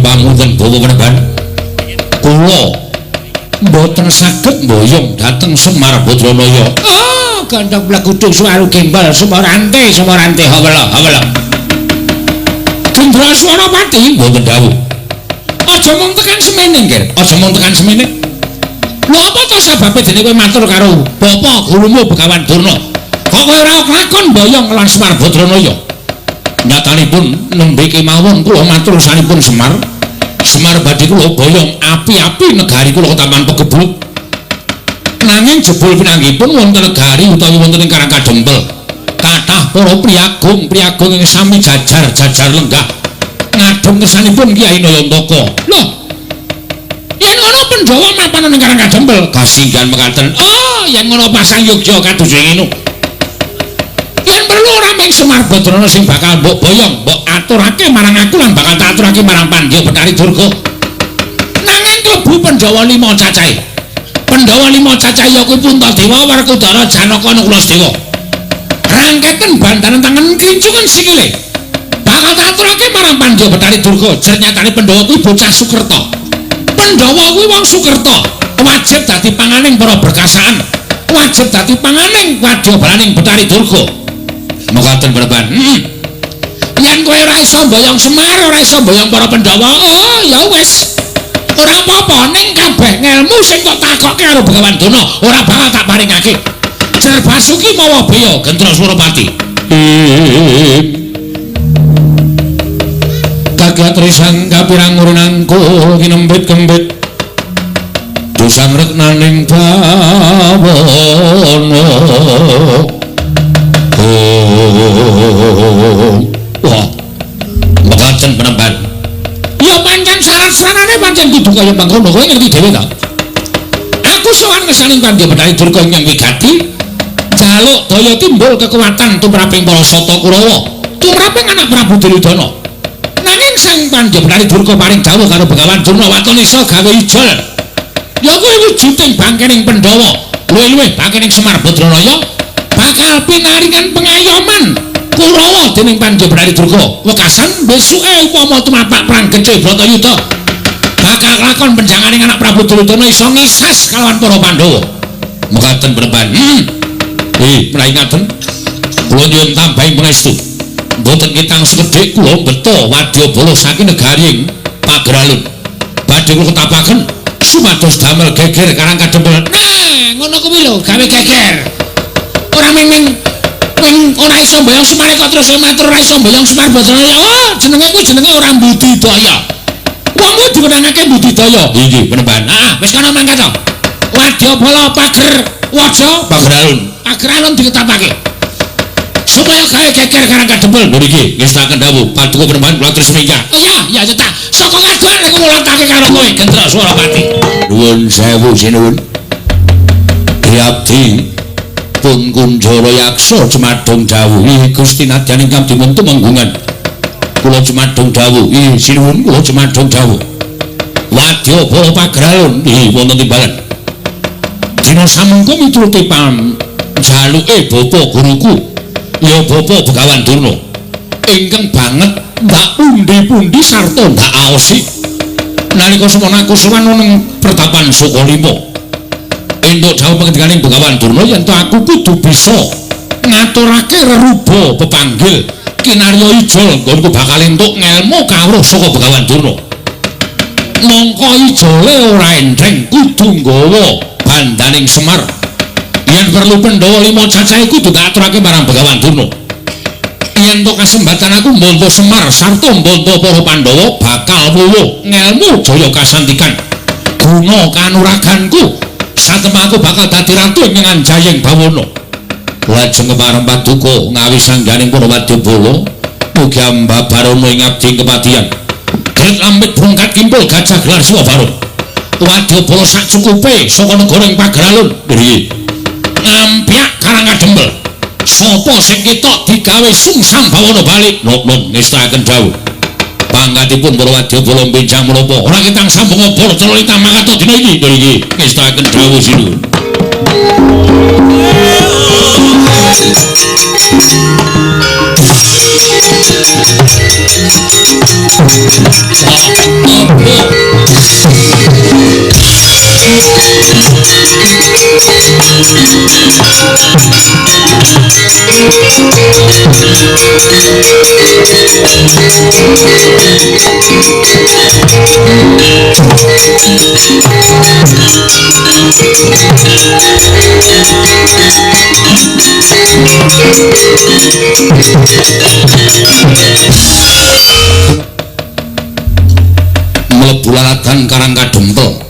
pamunten Bawa Peneban. Kula mboten saged mboyong dhateng Semar Badranaya. Oh, gandheng blekudung suwaru gembal Semorante hawala. Gendra Swarawati mboten dawuh. Aja mung tekan semene, Nger. Aja mung tekan semene. Lha apa to sebabe dene kowe matur karo Bapak gurumu Begawan Durna? Kok kowe ora kelakon mboyong lan Semar Badranaya? Nyatanipun nembe kemawon kula matur sanipun Semar badhe kula boyong api-api negari kula Taman Pegebluk. Nanging jebul pinanggipun wonten negari utawi wonten ing Karang Kadempel kathah para priyagung ing sami jajar lenggah ngadhem kersanipun Kyai Nayantaka. Lho, yen ngono Pandhawa mapan ing Karang Kadempel kasinggihan mekaten. Oh, yen ngono pasang Yogya kados ngono. Yen perlu ora mung Semar Badrana sing bakal mbok boyong, mbok aturake marang aku lan bakal tak aturake marang Pandya Betari Durga. Nanging klebu Pandhawa 5 cacahe. Pandhawa 5 cacahe ya kuwi Puntadewa, Werkudara, Janaka, Nukulasdewa. Rangketen bantaran tangan kincungan sikile. Bakal tak aturake marang Pandya Betari Durga. Jernyatane Pandhawa kuwi bocah Sukerta. Pandhawa kuwi wong Sukerta, wajib dadi panganing para berkasaan. Wajib dadi panganing wadya balaning Betari Durga. Mekaten Peneban. Yen kowe ora iso mboyong Semar, ora iso mboyong para Pandhawa, oh ya wis. Ora apa-apa ning kabeh ngelmu sing kok takokke karo Begawan Durna, ora bakal tak paringake. Jar Basuki mawa beya Gendra Suropati. Kagatri sang kapirang urinangku kinembit-kembit. Dusang reknaning bawana. Wah, mekaten Peneban. Ya pancen syarat-syaratane pancen kudu kaya mangkono, kowe ngerti dhewe ta? Aku sowan ngesaning Pandya Betari Durga ing wigati, jaluk daya timbul kekuatan tumraping para Sata Kurawa, tumraping anak Prabu Duryudana. Nanging sang Pandya Betari Durga paring dawuh karo Begawan Durna waton iso gawe ijol. Ya kuwi wujuding bangkening Pandhawa, luwih-luwih bangkening Semar Badranaya bakal pinaringan pengayoman Kurawa dening Pandya Betari Durga. Wekasan besuke upama tumapak perang Gece Bratayuda bakal lakon penjanganing anak Prabu Duryudana iso ngisas kalawan para Pandhawa. Mekaten Peneban. Menawi ngaten kula nyuwun tambahing pangestu. Mboten kitang sekedhik kula mbeta wadyabala saking negaring Pageralun. Badhe kula ketapaken supados damel geger Karang Kadempel. Nah, ngono kuwi lho, gawe geger. Ora ming ora iso mboyong Semar kok terus matur ora iso mboyong Semar Badranaya. Oh, jenenge kuwi jenenge ora budidaya. Wong kuwi diwenangake budidaya. Nggih, Peneban. Wis kana mangkat to. Wadyabala Pageralun. Pageralun diketapake. Supaya gawe geger Karang Kadempel. Nggih, ngestaken dawuh Paduka Peneban kula terus minggah. Iya, cetak. Saka kadoan nek mulotake karo kowe Gendra Suropati. Nuwun sewu sinuwun. Abdi pun Kunjara Yaksa jumadhong dawuh. Gusti nadyan ingkang dipun tumenggungan. Kula jumadhong dawuh. Sinuwun kula jumadhong dawuh. Wadyabala Pageralun wonten timbalan. Dina samengko mituruti jaluke Bapa guruku, ya Bapa Begawan Durna. Ingkang banget ndak pundi-pundi sarta ndak aosi. Nalika semana aku sowan ning Pertapan Sukalima. Entuk dawuh pangendikaning Begawan Durna yen to aku kudu bisa ngaturake reruba pepanggil kinarya ijol nggonku bakal entuk ngelmu kawruh saka Begawan Durna. Mongko ijole ora endreng kudu nggawa bandaning Semar. Yen perlu Pandhawa 5 cacahe kudu tak aturake marang Begawan Durna. Yen to kasembatan aku mbantu Semar sarta mbantu para Pandhawa bakal wuwuh ngelmu jaya kasantikan. Guna kanuraganku satemaku bakal dadi ratu ing Anjayeng Bawana. Lajeng kepareng Paduka ngawi sangganing para wadyabala mugi ambabarana ing abdi kepatihan. Gret amit brongkat kimpul gajah gelar Siwa Barung. Wadyabala sacukupe saka negara ing Pageralun. Nggih. Ngampyak Karang Kadempel. Sapa sing ketok digawe sungsang Bawana balik. Nun ngestaken dawuh. Pangkatipun para wadyabala benjang menapa ora kitang sambung obor celita mangkat dina iki. Nggih, ngestaken dawuh sinuwun. mlebu lalatan Karang Kadempel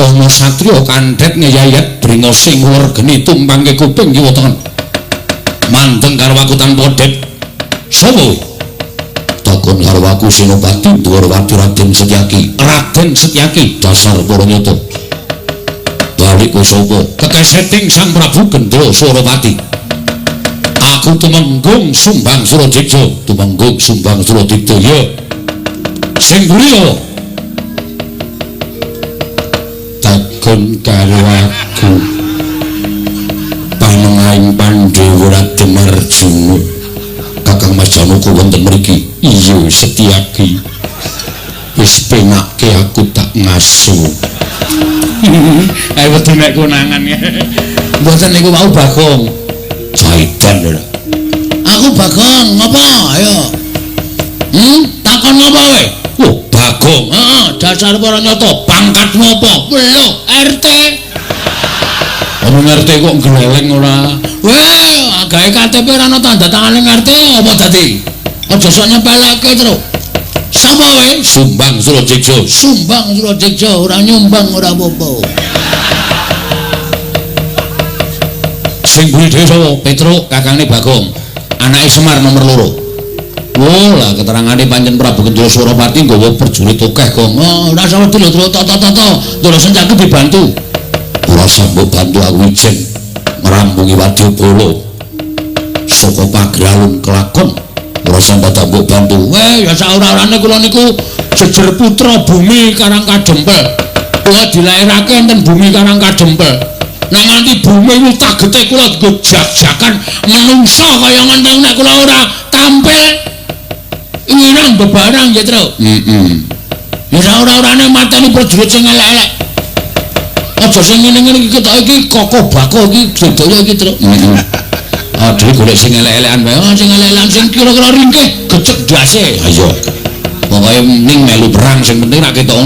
ana satriya kandhet ngeyayat bringa sing wergeni tumpangke kuping kiwa tengen manteng karo aku tanpa det sapa takon karo aku Senopati Dwarawati Raden Setyaki dasar para nyata balik kowe sapa kekeseting Sang Prabu Gendra Suropati aku Tumenggung Sumbang Suradija ya sing griya takon karo aku panengahing Pandhawa Raden Arjuna Kakang Mas Janaka wonten mriki iya Setyaki wis penake aku tak ngaso ayo wedi nek konangan mboten niku mau Bagong jaitan lho aku Bagong ngapa ayo takon ngapa kowe oh Bagong dasar para nyata pangkatmu apa lho RT ono RT kok gleleng ora weh gawe KTP ora ana tanda tangane RT apa dadi aja sok nyepeleke terus sapa kowe Sumbang Suradija ora nyumbang ora apa-apa sing buri dhewe sapa Petruk kakange Bagong anake Semar nomor 2 oh lah keterangane pancen Prabu Gendra Suropati nggawa prajurit akeh kok ora salah dulu toto senjata dibantu ora sambut bantu aku ijen ngrampungi Wadyabala saka pagralun kelakon ora sambut bantu weh ya saora-orane kula niku jejer putra bumi Karang Kadempel kula dilairake enten bumi Karang Kadempel nang nganti bumi ku tagete kula dienggo jak-jakan menungsa kaya ngenteng nek kula ora tampil ingin bebarang ya terus ya ora-orane mateni prajurit sing elek-elek aja sing ngene-ngene iki ketok iki kokoh bako iki sedaya iki terus aduh golek sing elek-elekan wae sing elek-elekan sing kira-kira ringkih gecek dase ayo pokoke ning melu perang sing penting rak ketok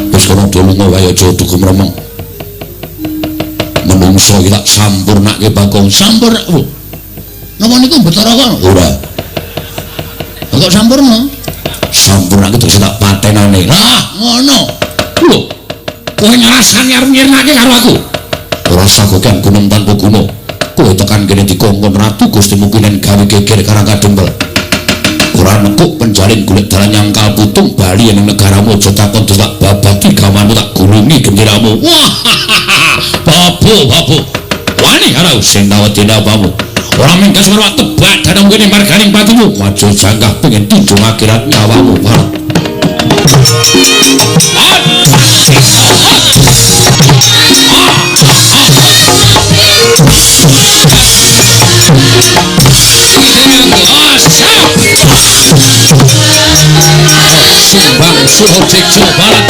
wis kono dolunga wae aja dugu mremeng menungso iki tak sampurnake Bagong sampur napa niku betara kono ora kok sampurna terus tak patenane lah ngono lho kowe ngrasani arep nyirnake karo aku ora sagokan gunung tanpa guna kowe tekan kene dikongkon ratu Gusti Mukinen gawe geger Karang Kadempel ora nekuk penjalin golek dalan nyangkal putung bali ning negaramu aja takon delak babati gamanmu tak gulungi genderamu wah babu wani karo sing nawati nabamu ora mengkas karo tebak danung kene marganing patimu maju janggah pengen tunjung akhirat nyawamu Sumbang Suradija Barat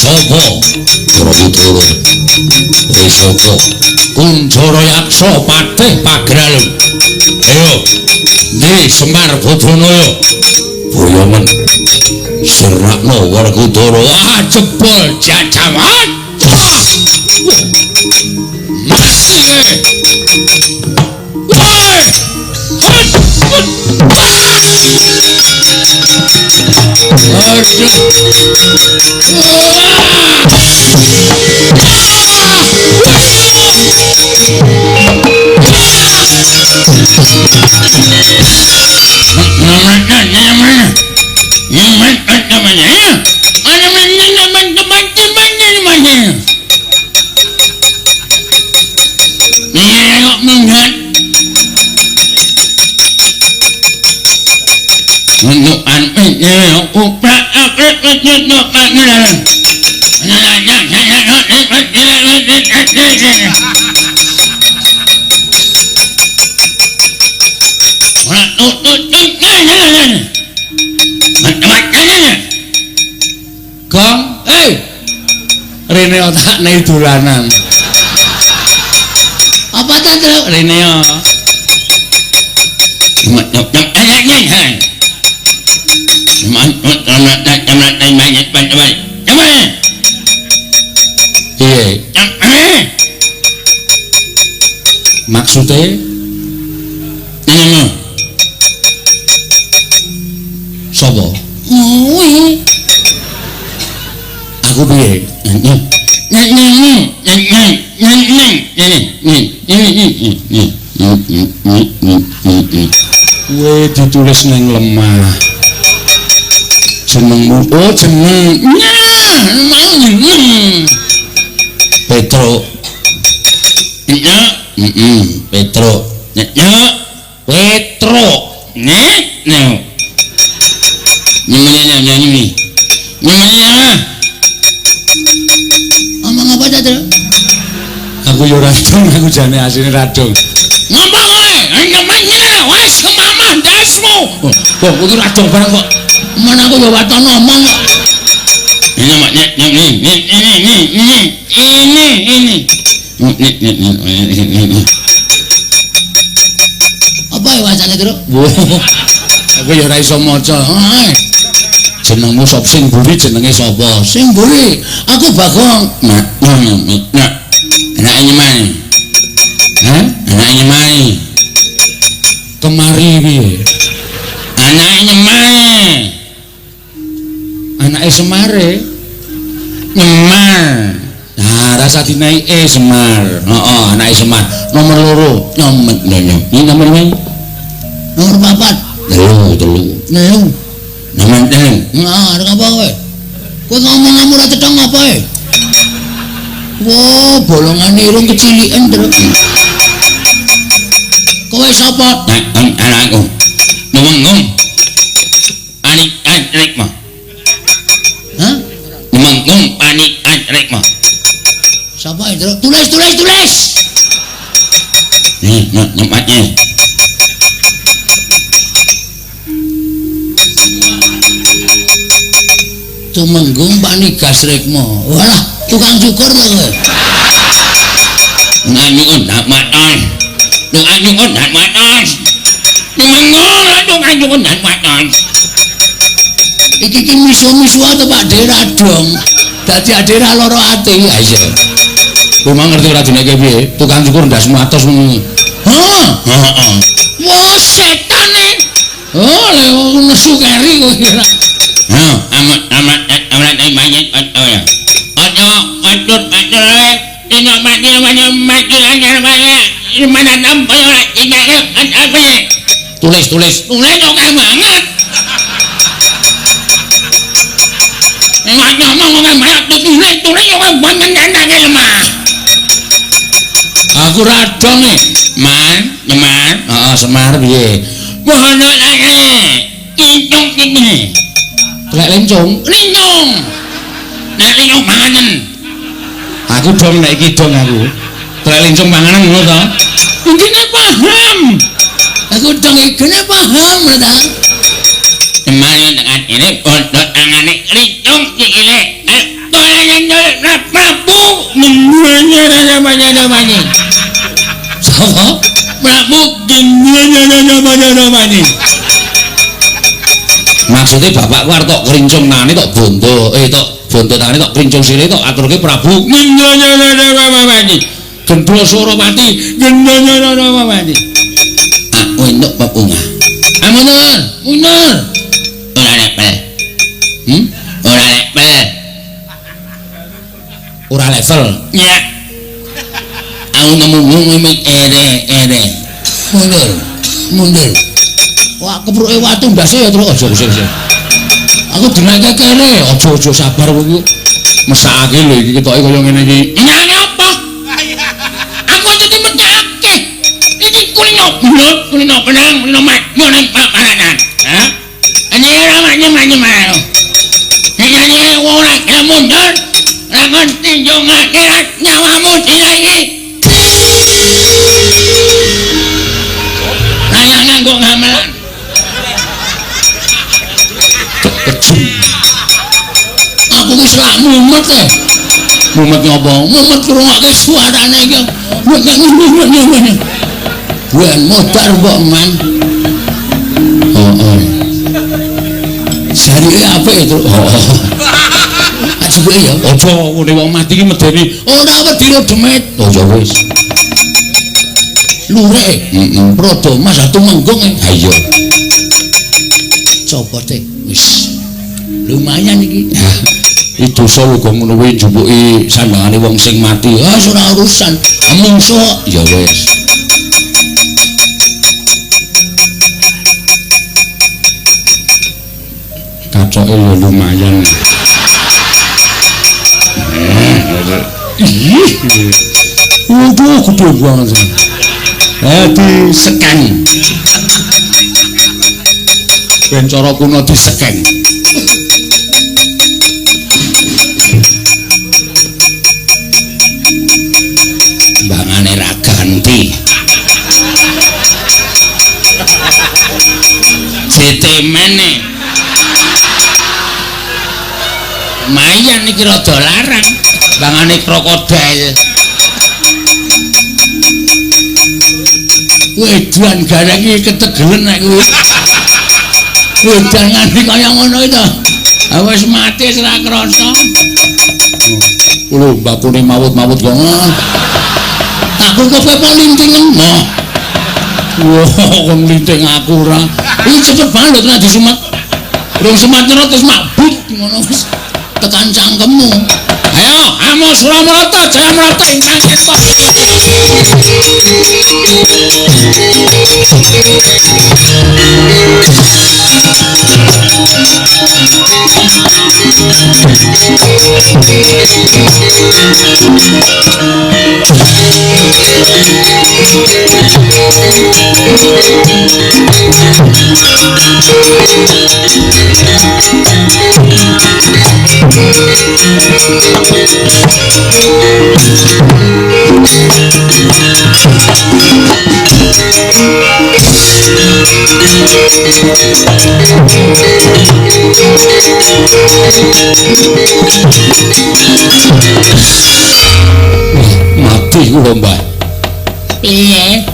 Sopo Borobudur Risoko Kunjara Yaksa Patih Pagralu ayo nggih Semar Badranaya boyomen Serakna Werkudara jebol jajawan masih Gong, Rene otak nih dolanan. Apa tadi Rene yo? Maksudnya? Sopo? Aku piye? Kowe ditulis ning lemah. Jenengmu jeneng. Petro. Petro. Petro. Nyanyi. Ngomong apa tadi? Aku yo radung, aku jane asine radung. Ngomong kowe, namanya wis kemaman dasmu. Kok kudu radung bareng kok. Men aku yo waton ngomong kok. Ini maknya ini. Apa ya wacane, Tru? Aku yo ora iso maca. Jenengmu sop sing mburi jenenge sapa? Sing mburi. Aku Bagong. Anak nyemai. Hah? Anak nyemai. Kemari piye? Anak nyemai. Anake Semare. Nyemar. Nah, rasa dinaiki Semar. Heeh, anake Semar. Nomor 2 nyomet nyonya. Ini nomor piro? Nomor 4. Telu. Nomor 3. Nah, arep apa kowe? Kowe ngomong ora cetha apa e? Wah, bolongan irung kecilikan terus. Kowe sapa? Anakku. Ngomong. Panik rek mah. Hah? Ngomong panik rek mah. Sapa itu? Tulis. Nih, tempatnya. Tumenggung panik gasrekmo. Walah, tukang cukur to kowe. Nganyun dak maton. Nganyun dak maton. Nganyun dak maton. Iki misu-misu to Pak Dera dong. Dadi adera loro ati ya iya. Kowe ngerti ora jenenge piye? Tukang cukur ndas matos ngono. Heeh. Wah, setane. Oh, lewat nesu keri kok kira. Oh, amat banyak oh ya. Aduh, tidak mati mana nampak apa ya? Tulis oke banget. Ngomong banyak tulis oke banget enak lemah. Aku radong nih, Semar. Oh, Semar piye? Mohon kincung kene. Lek lincung. Nek lincung manganen. Aku dong nek iki dong aku. Lek lincung manganen ngono to. Intine paham. Aku dong ikene paham lho ta. Kemarin dengan ini pondok angane lincung iki lek. Prabu namanya. Siapa? Prabu namanya. Maksudnya bapak war tok kerincung nane tok bondo bondo tangane tok kerincung sire tok aturke Prabu namanya. Gendro Suropati namanya. Aku entuk pepunga. Mundur. Ora lepel. Ora level. Ya. Aku ngomong ere. Mundur. Wah, kepruke watu ndase ya terus aja. Aku dinake kene, aja sabar kowe iki. Mesake lho iki ketoke kaya ngene iki. Nyane apa? Aku iki mecake. Iki kulino penang, kulino mat, ngene paranan. Hah? Ini namanya mau. Ini ora mundur. Lamun tinjung akhirat nyawamu dilagi. Saya nganggo gamelan. Aku wis lak mumet e. Mumet ngopo? Mumet krungokke suarane iki. Wen modar mbok man. Oh. Jarike apik itu. Aja ya. Aja ngene wong mati iki medeni. Ora wedi demet. Oh ya wis. Lurek. Prodo Mas atu menggung. Ha iya. Copote wis. Lumayan iki. Itu solo kok ngono kuwi njupuk sandangane wong sing mati. Ah ora urusan. Mungso ya wis. Kacoke ya lumayan. Waduh, gede banget. Disekeng. Ben cara kuno disekeng. Bangane ra ganti. Cetemene. Mayan iki rada larang. Bangane krokodil. Wedan gareng iki ketegelen nek kuwi. Wedangane kaya ngono itu. Wis mati ora krasa. Lho, mbakune mawut-mawut kok. Aku kok linting no. Wah, kok linting aku ora. Iki cepet banget nek disumet. Rung semat terus mabut ngono wis tekan cangkemmu. Ayo, amo Suramarta, Jayamarta ingkang kita. Mati kula, Mbah. Piye?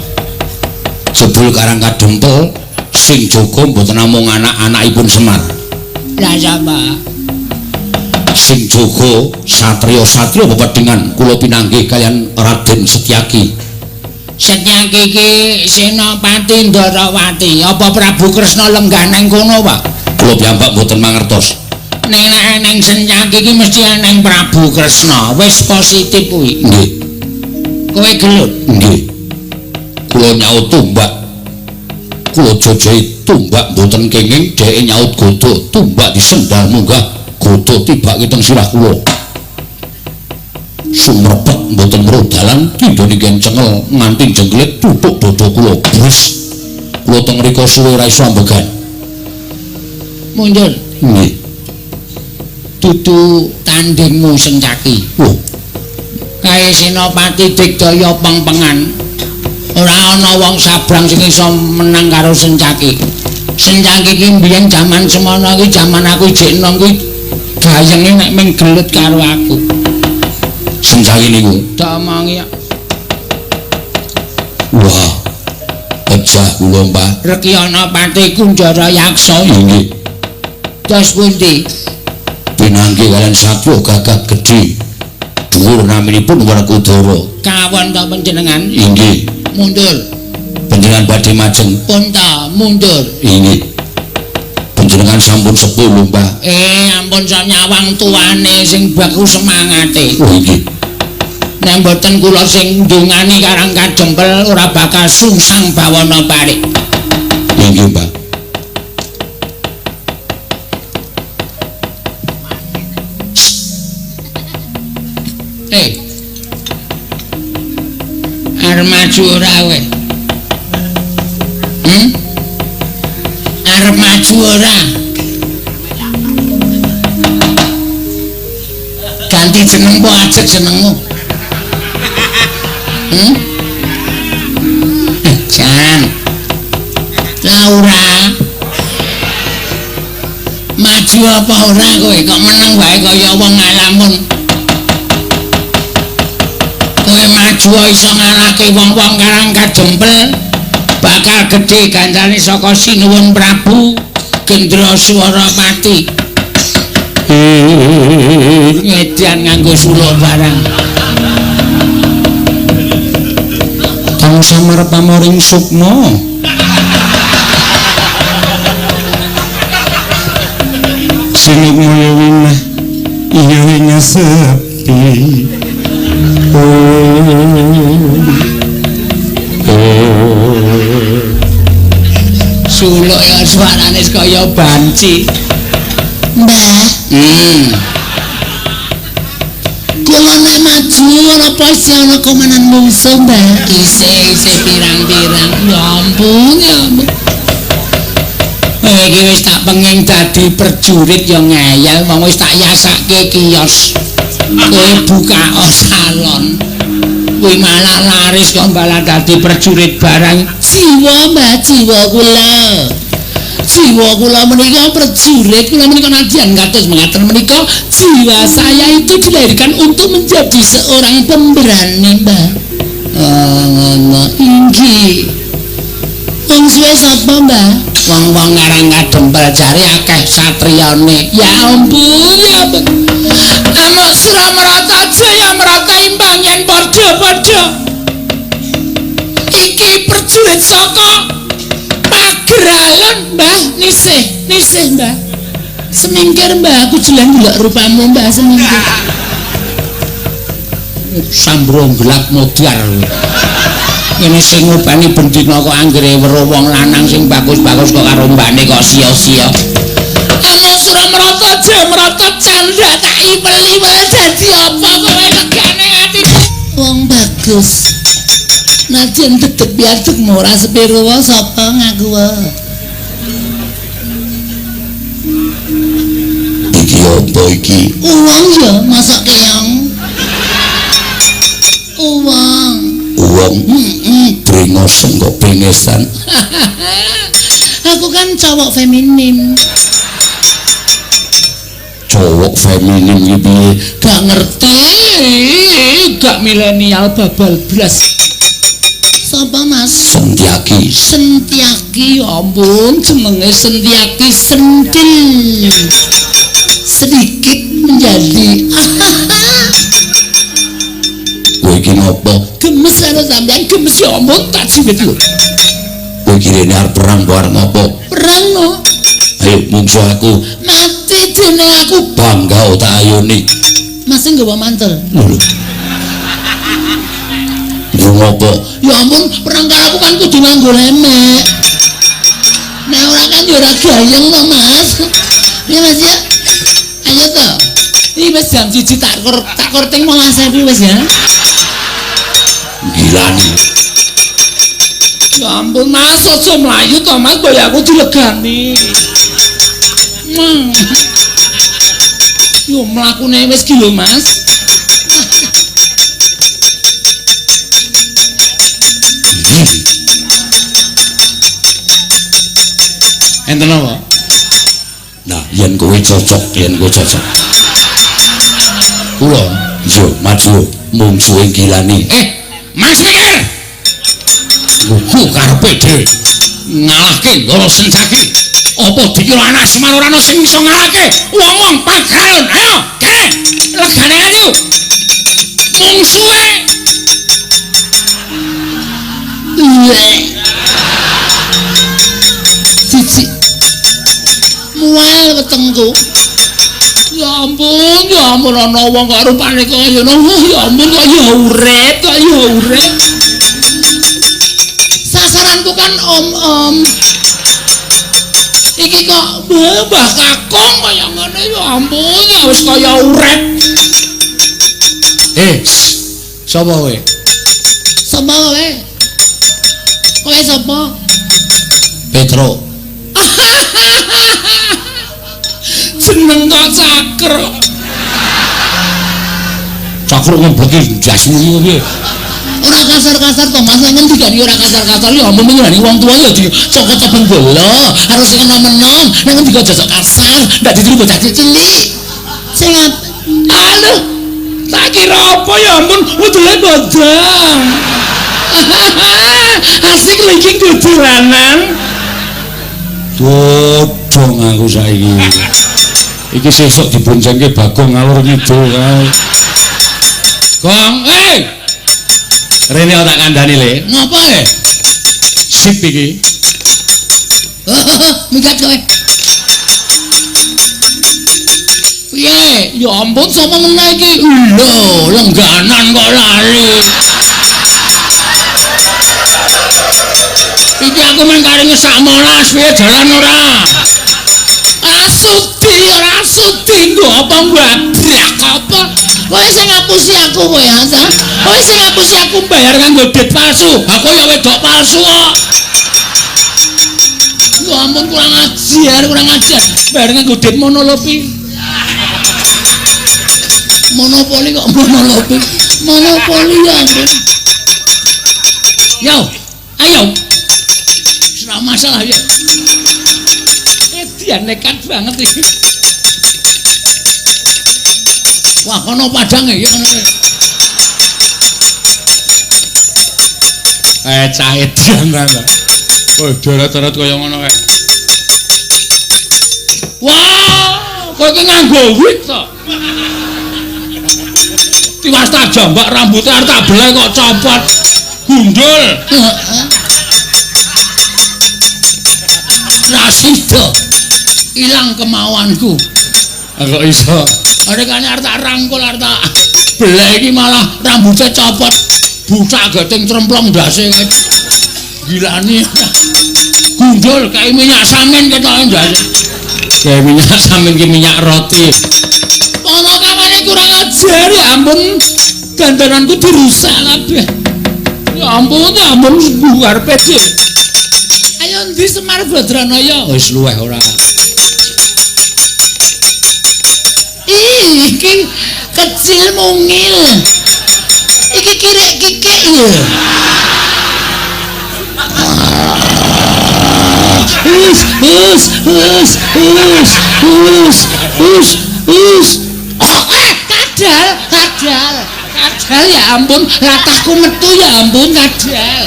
Jebul Karang Kadempel sing jaga mboten namung anak-anakipun Semar. Lah sapa? Sing jaga satriya-satriya bebadengan kula pinanggih kalian Raden Setyaki. Setyaki iki Senopati Ndarawati apa Prabu Kresna lengganeng kono, Pak? Kula piyambak mboten mangertos. Ning nek eneng Setyaki iki mesti eneng Prabu Kresna. Wis positif kuwi. Nggih. Kowe gelut? Nggih. Kula nyaut tumbak. Kula jojohi tumbak mboten kenging dheke nyaut godho tumbak disendal munggah godho tibake teng sirah kula. Sumrepet mboten weruh dalan pindha ninggen cengel nganti jengklet tutuk dada kula bres. Kula teng mriko suwe ra iso ambegan. Mundur. Nggih. Dudu tandingmu Setyaki. Oh, Kae Senopati Digdaya pengpengan. Ora ana wong sabrang sing iso menang karo Setyaki. Setyaki iki mbiyen jaman semono iki jaman aku ijek enom kuwi gayenge nek ming gelut karo aku. Setyaki niku. Damangi. Wah. Pecah kula, Mbah. Rekyana Pati Kunjara Yaksa. Nggih. Dos pundi? Pinanggi kalian satwa gagah gedhe. Dhuwur naminipun Werkudara. Kawon ta panjenengan? Inggih. Mundur. Panjenengan badhe majeng. Pun ta mundur. Inggih. Panjenengan sampun sepuh, Mbah. Ampun so nyawang tuane sing baku semangate. Oh, inggih. Nek mboten kula sing ndungani Karang Kadempel ora bakal sungsang bawana parik. Inggih, Mbah. Arep maju ora kowe? Arep maju ora? Ganti jeneng po ajek jenengmu. Jan. Laura. Maju apa ora kowe kok meneng wae kaya wong ngalamun. Kowe maju iso ngalahke wong-wong Karang Kadempel bakal gedhe gancane saka Sinuwun Prabu Gendraswarapati. Ngedian nganggo suluk barang. Kang samar pamoring sukma. Sinuk moyo winah iya winya sepi. Suluk ya suarane kaya banci. Mbah. Kula nek maju apa isih ana komanan mungsuh, Mbah? Isih pirang-pirang. Ya ampun, ya ampun. Iki wis tak pengin dadi prajurit ya ngeyel, wong wis tak yasake kios. Kowe buka salon. Kowe malah laris kok malah dadi prajurit barang. Jiwa, Mbah, jiwa kula. Jiwa kula menika prajurit, kula menika nadyan kados mengaten menika jiwa saya itu dilahirkan untuk menjadi seorang pemberani, Mbah. Ngono inggih. Wong suwe sapa, Mbah? Wong-wong Karang Kadempel jare akeh satriyane. Ya ampun, ya ampun. Amuk sira merata jaya merata imbang yen padha-padha. Iki prajurit saka Pagralan, Mbah. Nisih, Mbah. Semingkir, Mbah, aku jelan ndelok rupamu, Mbah, semingkir. Sambrong gelap modar. Ini sing ngubani bendina kok anggere weruh wong lanang sing bagus-bagus kok karo mbane kok sia-sia. Amo sura merata candra tak ipel-ipel dadi apa kowe legane ati wong bagus. Najan tetep biadeg ora sepiro wae sapa ngaku wae. Iki apa iki? Uang ya, masak keong. Uang. Bringosen kok bringesan. Aku kan cowok feminim. Cowok feminim iki piye? Gak ngerti, gak milenial babal blas. Sapa Mas? Setyaki. Setyaki, ampun jenenge Setyaki sentil. Sedikit menjadi Kowe iki ngopo? gemes karo sampean gemes ya ampun tak jiwit lho. Kowe kirene arep perang bareng apa? Perang no. Ayo mungsuh aku. Mati dene aku Bangga tak ayoni. masih nggawa mantel. Ngopo? Ya ampun, perang karo aku kan kudu nganggo lemek. Nek ora kan ya ora gayeng to, Mas. Ya Mas ya. Ayo to. Iki wis jam 1 tak korting 15.000 wis ya. Gila nih. Ya ampun, Mas, aja mlayu to, Mas, boyo aku dilegani. Yo mlakune wis ki lho, Mas. Enten apa? Nah, yen kowe cocok. Kula Yo maju mungsuhe Gilani. Mas mikir. Ku karepe dhewe ngalahke Ndara Sencaki. Apa dikira anak Semar ora ana sing iso ngalahke? Wong-wong paghalon. Ayo, kene. Legane ayo. Mungsuhe. Cici. Mual wetengku. Ya ampun ana wong kok rupane kaya ngono. Ya ampun kok ya urip. Sasaranku kan om. Iki kok Mbah Kakung kaya ngene ya ampun ya wis kaya urip. Sapa kowe? Sapa kowe? Kowe sapa? Petro. Jeneng kok Cakra. Cakra ngebleki jasmu iki. Ora kasar-kasar to Mas, ngendikane ora kasar-kasar ya ampun ngendikane wong tuwa ya dicokot-cokot bola, harus enom-enom, nek ngendika aja kasar, ndak ditiru bocah cilik. Sing aduh, tak kira apa ya ampun, udule godang. Asik lagi dolanan. Dodong aku saiki. Iki sesuk diboncengke Bagong ngalur ngidul kae. Gong, Rene tak kandhani le. ngapa Sip iki. Mikat kowe. Piye? Ya ampun sapa meneh iki? Lho, lengganan kok lali. Iki aku men karinge sak molas piye dalan ora? Asuti nggo apa mbabrak apa? Kowe sing ngapusi aku kowe ya, Sa? Kowe sing ngapusi aku bayar kanggo duit palsu. Aku ya wedok palsu kok. Ya ampun kurang ajar. Bayar kanggo duit monolopi. Monopoli kok monolopi. Monopoli ya ampun. Yo, ayo. Ora masalah ya. Dia nekat banget iki. Wah, kono padang ya kono. Cah edan ta. Oh, darat-darat kaya ngono kae. Wah, kowe iki nganggo wig to. Tiwas tak jambak rambutnya arep tak beleh kok copot. Gundul. Rasido. Ilang kemauanku. Kok iso? Ada kan arep tak rangkul arep tak beleh iki malah rambutnya copot. Bucak gating tremplong ndase. Gilani. Gundul kayak minyak samin ketoke ndase. Kayak minyak samin ki minyak roti. Ono kamane kurang ajar ya ampun. Dandananku dirusak kabeh. Ya ampun buar pede. Ayo ndi Semar Badranaya? Wis luweh ora. Iki kecil mungil. Iki kirek-kikik ya. Oh, kadal ya ampun, latahku metu ya ampun kadal.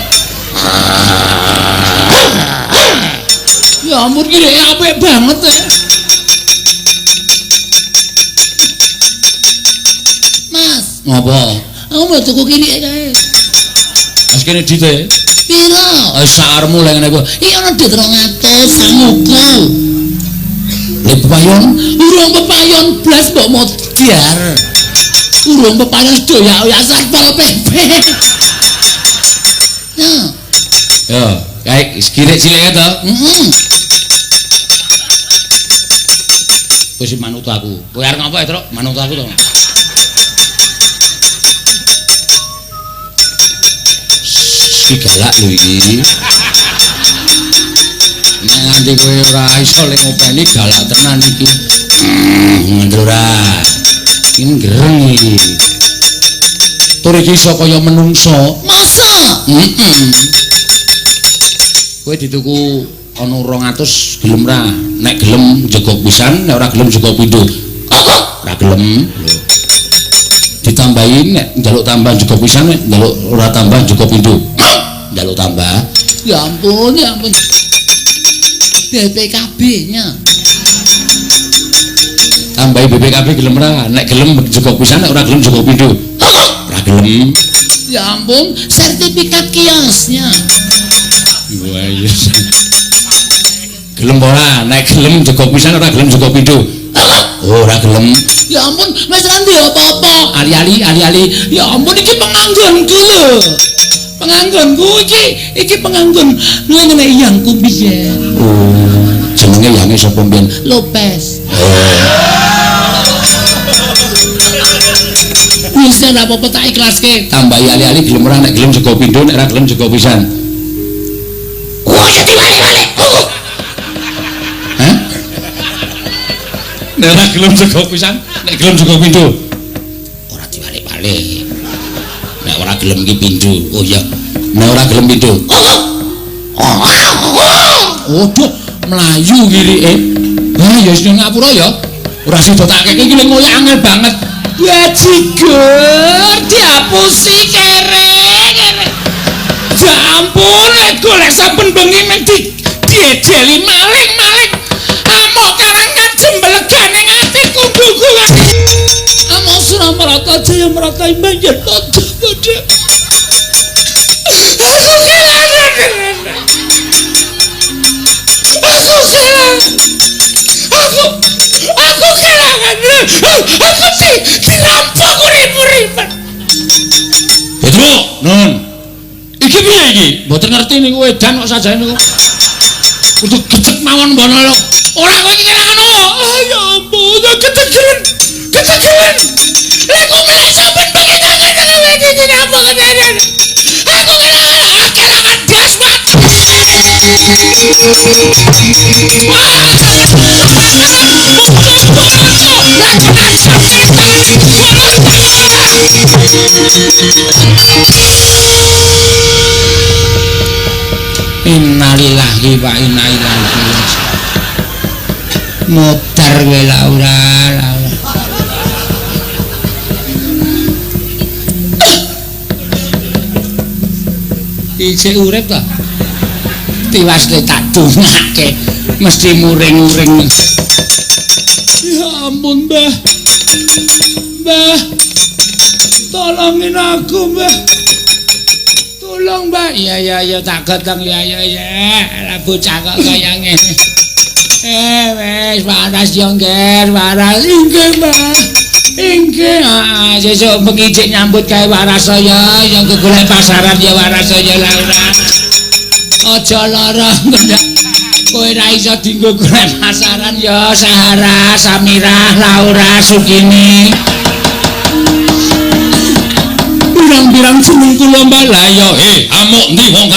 Ya ampun kirek apik banget ya. Mas, Ngapa? aku mau tuku kirek kae. Mas kene dite. Piro? Sarmu lek ngene ku. Iki ana dit 200 samuku. Lek payon Urung pepayon blas mbok modar. Urung pepayon sedaya ya Satpol PP. Nah. Yo, kae skirik cilik to. Heeh. Wis manut aku. Kowe arep ngapa, Truk? Manut aku to. Si galak lho iki. Nek nganti kowe ora iso lek ngopeni galak tenan iki. Ngono ora. Ini gereng iki. Tur iki iso kaya menungso. Masa? Kowe dituku ana 200 gelem ra? Nek gelem jegok pisan, nek ora gelem jegok pindho. Ora gelem. Lho. Ditambahin nek njaluk tambah jegok pisan, nek njaluk ora tambah jegok pindho. Njaluk tambah. Ya ampun, ya ampun. BPKB-nya. Tambahi BPKB gelem ra? Nek gelem jegok pisan, nek ora gelem jegok pindho. Ora gelem. Ya ampun, sertifikat kiosnya. Wah iya. Gelem ora? Nek gelem jegok pisan, ora gelem jegok pindho. Ora gelem. Ya ampun, wis ra ndek apa-apa. Ali-ali. Ya ampun, iki penganggonku lho. Penganggonku iki penganggon ngene yangku biyen. Oh, jenenge yange sapa mbiyen? Lopez. Wis ora apa-apa tak ikhlaske. Tambahi ali-ali gelem ora, nek gelem jegok pindho, nek ora gelem jegok pisan. Oh, ya diwali-wali. Hah? Nek ora gelem jegok pisan, nek gelem jegok pindho. Ora diwalik-walik. Nek ora gelem iki pindho. Oh iya. Nek ora gelem pindho. Waduh, mlayu kirike. Ah ya wis ngapura ya. Ora sida tak keke iki lho koyo angel banget. Ya jigur dihapusi kere. Ya ampun, lek golek saben bengi men diejeli maling. Amok karangan jemblegan ning atiku gugungan. Amok Suramarata Jaya Marata Imbang yen padha. Aku kelangan. Aku kelangan. Aku dirampok urip-uripan. Petro, nun. Iki piye iki? Mboten ngerti niku edan kok sajane niku. Kudu gecek mawon mbono lho. Ora kok iki kelangan oh. Ya ampun, ketegelan. Lek kok malah sampean pengen aku dirampok kejadian. Aku kelangan das mat. Innalillahi wa inna ilaihi raji'un. Modar kowe Laura. Isih urip ta? Tiwas tak dongake mesti muring-muring. Ya ampun, Mbah. Mbah. Tolongin aku, Mbah. Tolong, Mbah. Iya tak gotong ya. Lah bocah kok kaya ngene. Wis waras yo ngger, waras inggih, Mbah. Inggih, sesuk bengi jek nyambut gawe waras saya, yang golek pasaran ya waras saya Laura. Aja lara ngendak. Kowe ra iso dienggo golek pasaran ya Sahara, Samirah, Laura, Sukini. Pirang-pirang jeneng kula Mbah. Lah ya amuk ndi wong